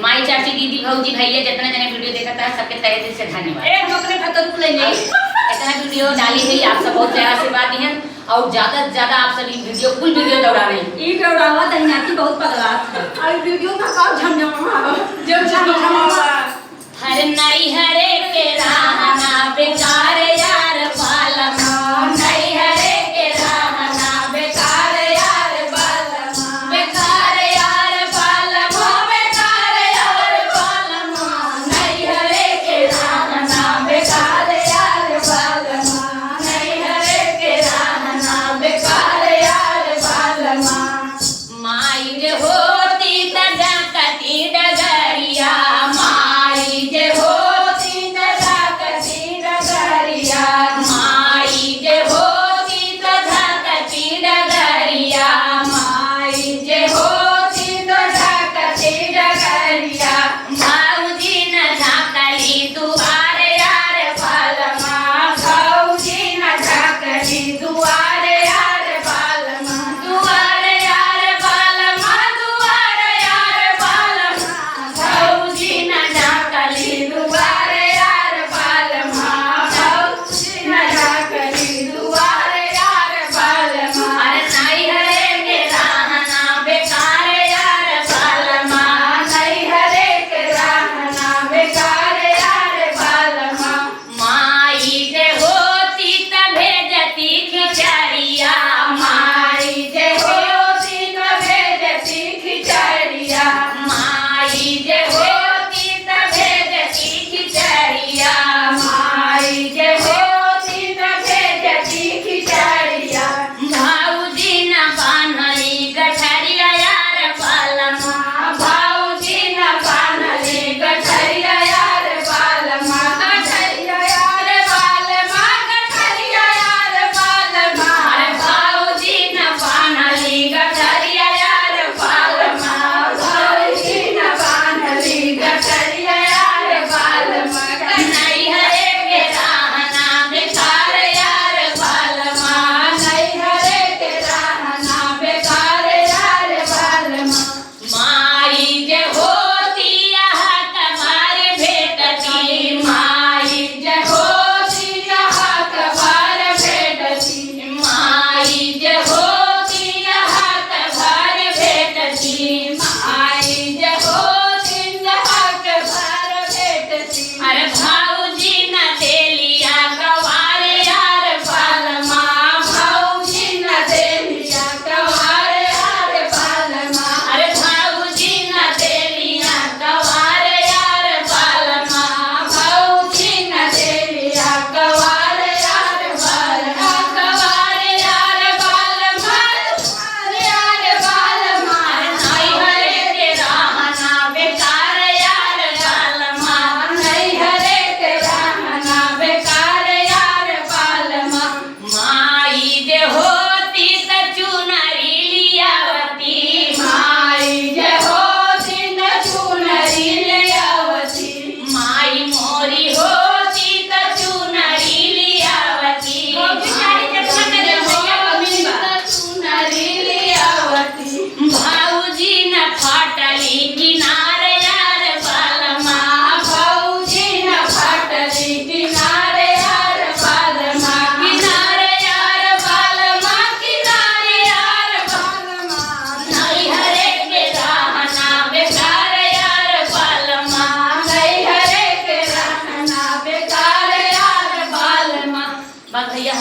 माई चाची दीदी भौजी भैया जितना जने वीडियो देखता है सबके तहे दिल से धन्यवाद। हम अपने भतर को लेंगे इतना वीडियो डाली है आप सब बहुत प्यार से बात हैं और ज्यादा से ज्यादा आप सभी वीडियो फुल वीडियो दौड़ा रहे हैं। ई दौड़ावा दहिनाती बहुत पगला और वीडियो का का झमझमावा जब झमझमावा हर नई हरे के रहना बेकार यार बालमा नई हरे के रहना बेकार यार बालमा बेकार यार बालमा बेकार यार बालमा नई हरे के रहना बेकार यार बालमा नई हरे के रहना बेकार यार बालमा माई जे होती त डाकती डगरिया भैया